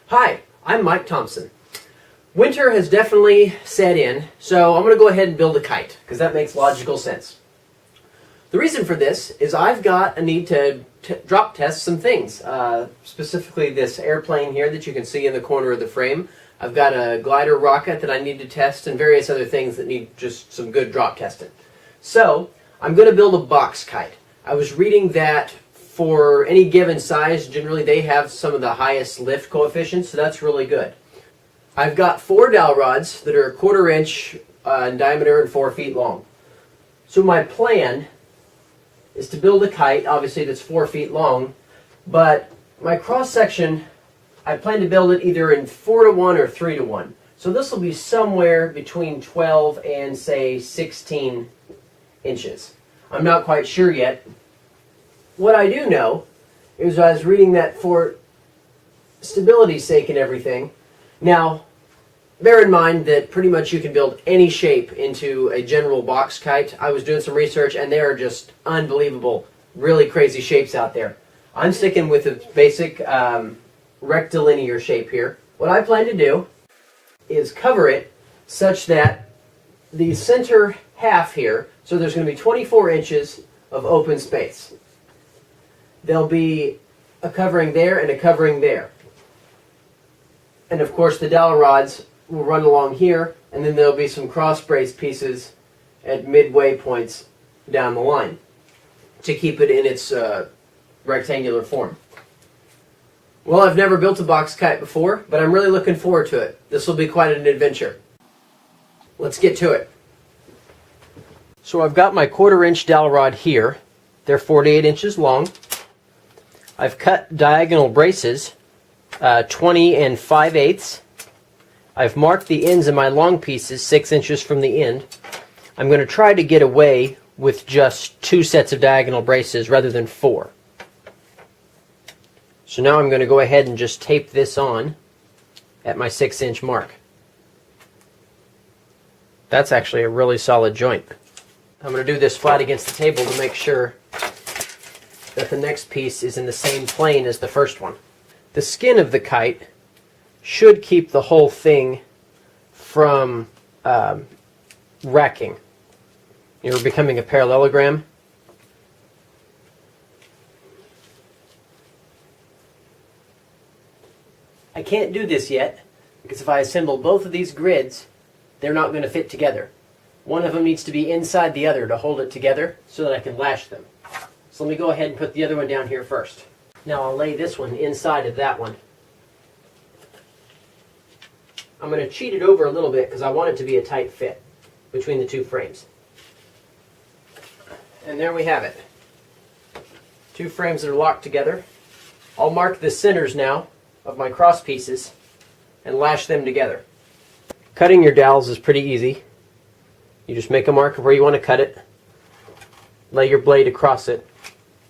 Hi, I'm Mike Thompson. Winter has definitely set in, so I'm going to go ahead and build a kite, because that makes logical sense. The reason for this is I've got a need to drop test some things, specifically this airplane here that you can see in the corner of the frame. I've got a glider rocket that I need to test and various other things that need just some good drop testing. So, I'm going to build a box kite. I was reading that for any given size, generally they have some of the highest lift coefficients, so that's really good. I've got 4 dowel rods that are 1/4 inch in diameter and 4 feet long. So my plan is to build a kite, obviously that's 4 feet long, but my cross section, I plan to build it either in 4:1 or 3:1. So this will be somewhere between 12 and say 16 inches. I'm not quite sure yet. What I do know is I was reading that for stability's sake and everything. Now, bear in mind that pretty much you can build any shape into a general box kite. I was doing some research and there are just unbelievable, really crazy shapes out there. I'm sticking with a basic rectilinear shape here. What I plan to do is cover it such that the center half here, so there's going to be 24 inches of open space. There'll be a covering there and a covering there. And of course the dowel rods will run along here, and then there'll be some cross brace pieces at midway points down the line to keep it in its rectangular form. Well, I've never built a box kite before, but I'm really looking forward to it. This will be quite an adventure. Let's get to it. So I've got my 1/4 inch dowel rod here. They're 48 inches long. I've cut diagonal braces 20 and 5/8. I've marked the ends of my long pieces 6 inches from the end. I'm going to try to get away with just 2 sets of diagonal braces rather than 4. So now I'm going to go ahead and just tape this on at my 6-inch mark. That's actually a really solid joint. I'm going to do this flat against the table to make sure that the next piece is in the same plane as the first one. The skin of the kite should keep the whole thing from racking. You're becoming a parallelogram. I can't do this yet because if I assemble both of these grids, they're not going to fit together. One of them needs to be inside the other to hold it together so that I can lash them. So let me go ahead and put the other one down here first. Now I'll lay this one inside of that one. I'm going to cheat it over a little bit because I want it to be a tight fit between the 2 frames. And there we have it. 2 frames that are locked together. I'll mark the centers now of my cross pieces and lash them together. Cutting your dowels is pretty easy. You just make a mark of where you want to cut it, lay your blade across it,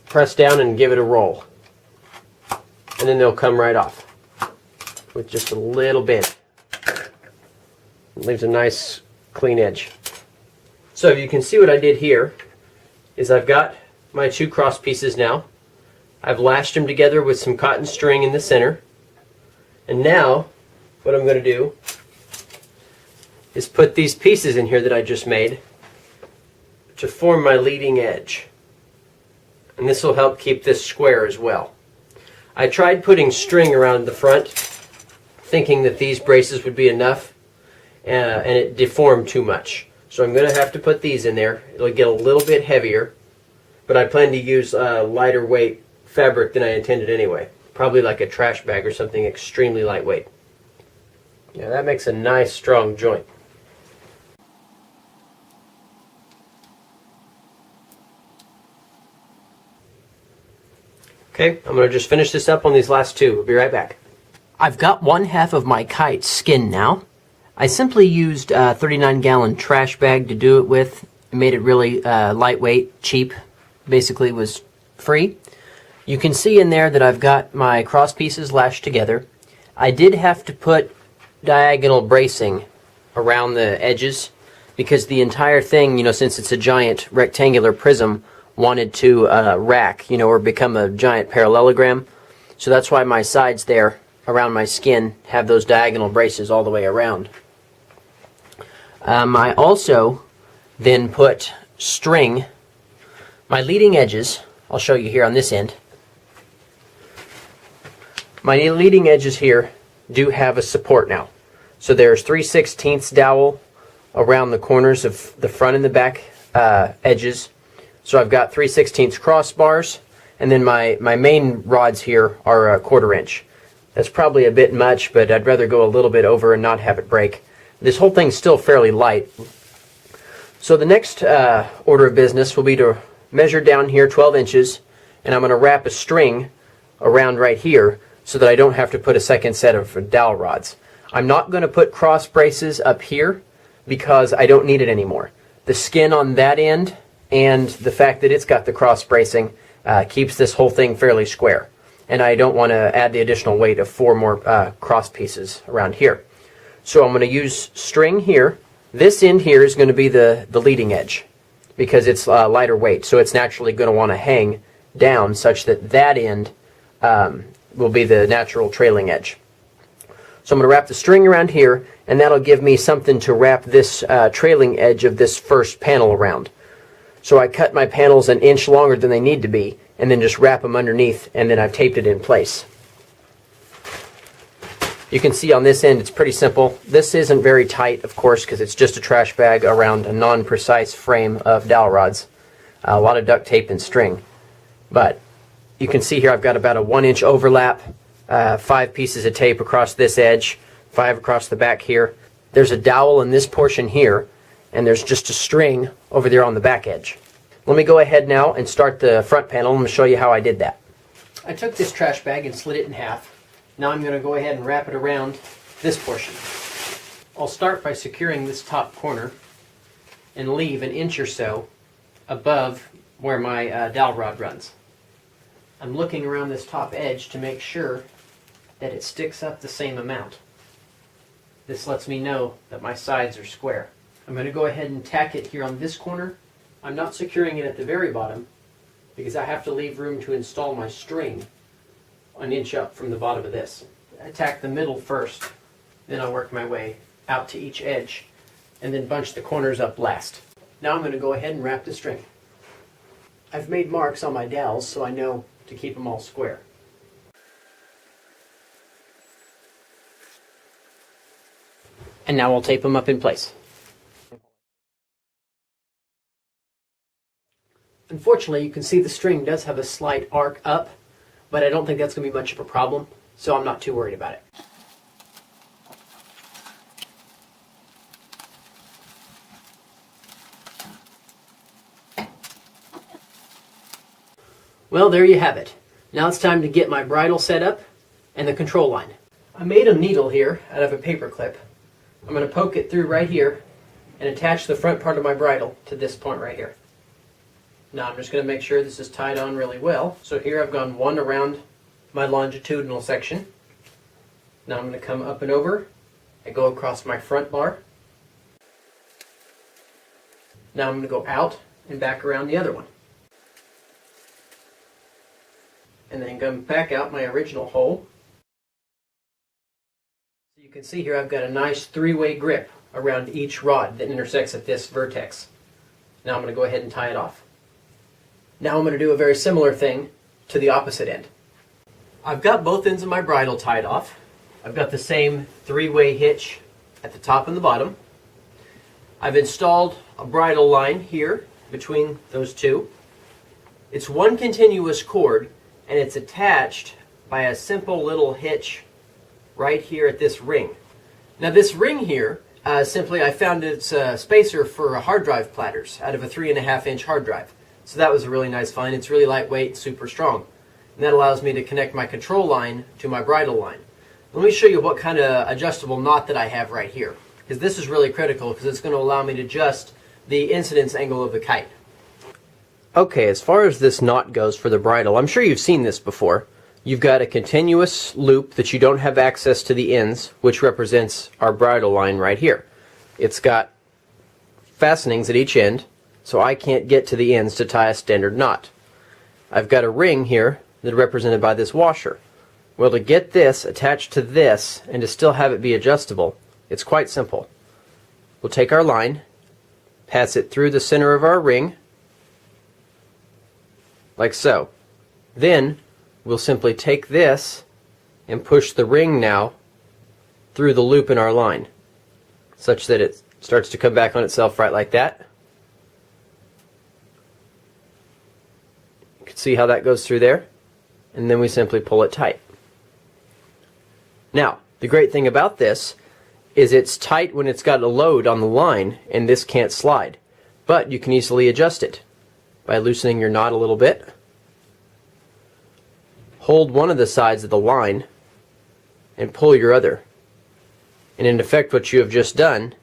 press down and give it a roll. And then they'll come right off with just a little bend. It leaves a nice clean edge. So you can see what I did here is I've got my 2 cross pieces now. I've lashed them together with some cotton string in the center. And now what I'm going to do is put these pieces in here that I just made to form my leading edge. And this will help keep this square as well. I tried putting string around the front, thinking that these braces would be enough, and it deformed too much. So I'm going to have to put these in there. It'll get a little bit heavier, but I plan to use lighter weight fabric than I intended anyway. Probably like a trash bag or something extremely lightweight. Yeah, that makes a nice strong joint. Okay, I'm going to just finish this up on these last 2. We'll be right back. I've got 1/2 of my kite skinned now. I simply used a 39-gallon trash bag to do it with. It made it really lightweight, cheap. Basically it was free. You can see in there that I've got my cross pieces lashed together. I did have to put diagonal bracing around the edges because the entire thing, since it's a giant rectangular prism, wanted to rack, or become a giant parallelogram. So that's why my sides there around my skin have those diagonal braces all the way around. I also then put string, my leading edges, I'll show you here on this end. My leading edges here do have a support now. So there's 3/16 dowel around the corners of the front and the back edges. So I've got 3/16 crossbars, and then my main rods here are 1/4 inch. That's probably a bit much, but I'd rather go a little bit over and not have it break. This whole thing's still fairly light. So the next order of business will be to measure down here 12 inches, and I'm going to wrap a string around right here so that I don't have to put a second set of dowel rods. I'm not going to put cross braces up here because I don't need it anymore. The skin on that end and the fact that it's got the cross bracing keeps this whole thing fairly square. And I don't want to add the additional weight of 4 more cross pieces around here. So I'm going to use string here. This end here is going to be the leading edge because it's lighter weight. So it's naturally going to want to hang down such that that end will be the natural trailing edge. So I'm going to wrap the string around here, and that'll give me something to wrap this trailing edge of this first panel around. So I cut my panels 1 inch longer than they need to be, and then just wrap them underneath, and then I've taped it in place. You can see on this end it's pretty simple. This isn't very tight, of course, because it's just a trash bag around a non-precise frame of dowel rods. A lot of duct tape and string. But you can see here I've got about a 1 inch overlap, 5 pieces of tape across this edge, 5 across the back here. There's a dowel in this portion here, and there's just a string over there on the back edge. Let me go ahead now and start the front panel. I'm going to show you how I did that. I took this trash bag and slit it in half. Now I'm going to go ahead and wrap it around this portion. I'll start by securing this top corner and leave 1 inch or so above where my dowel rod runs. I'm looking around this top edge to make sure that it sticks up the same amount. This lets me know that my sides are square. I'm going to go ahead and tack it here on this corner. I'm not securing it at the very bottom because I have to leave room to install my string 1 inch up from the bottom of this. I tack the middle first, then I'll work my way out to each edge and then bunch the corners up last. Now I'm going to go ahead and wrap the string. I've made marks on my dowels so I know to keep them all square. And now I'll tape them up in place. Unfortunately, you can see the string does have a slight arc up, but I don't think that's going to be much of a problem, so I'm not too worried about it. Well, there you have it. Now it's time to get my bridle set up and the control line. I made a needle here out of a paper clip. I'm going to poke it through right here and attach the front part of my bridle to this point right here. Now I'm just going to make sure this is tied on really well. So here I've gone 1 around my longitudinal section. Now I'm going to come up and over and go across my front bar. Now I'm going to go out and back around the other one. And then come back out my original hole. So you can see here I've got a nice 3-way grip around each rod that intersects at this vertex. Now I'm going to go ahead and tie it off. Now I'm going to do a very similar thing to the opposite end. I've got both ends of my bridle tied off. I've got the same 3-way hitch at the top and the bottom. I've installed a bridle line here between those two. It's one continuous cord, and it's attached by a simple little hitch right here at this ring. Now this ring here, simply I found it's a spacer for hard drive platters out of a 3.5-inch hard drive. So that was a really nice find. It's really lightweight, super strong. And that allows me to connect my control line to my bridle line. Let me show you what kind of adjustable knot that I have right here, because this is really critical because it's going to allow me to adjust the incidence angle of the kite. Okay, as far as this knot goes for the bridle, I'm sure you've seen this before. You've got a continuous loop that you don't have access to the ends, which represents our bridle line right here. It's got fastenings at each end, so I can't get to the ends to tie a standard knot. I've got a ring here that is represented by this washer. Well, to get this attached to this and to still have it be adjustable, it's quite simple. We'll take our line, pass it through the center of our ring, like so. Then we'll simply take this and push the ring now through the loop in our line, such that it starts to come back on itself right like that. You can see how that goes through there, and then we simply pull it tight. Now, the great thing about this is it's tight when it's got a load on the line and this can't slide, but you can easily adjust it by loosening your knot a little bit. Hold one of the sides of the line and pull your other. And in effect, what you have just done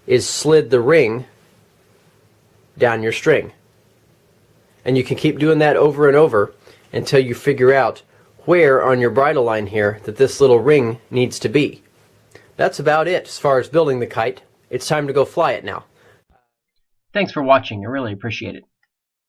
is slid the ring down your string. And you can keep doing that over and over until you figure out where on your bridle line here that this little ring needs to be. That's about it as far as building the kite. It's time to go fly it now. Thanks for watching. I really appreciate it.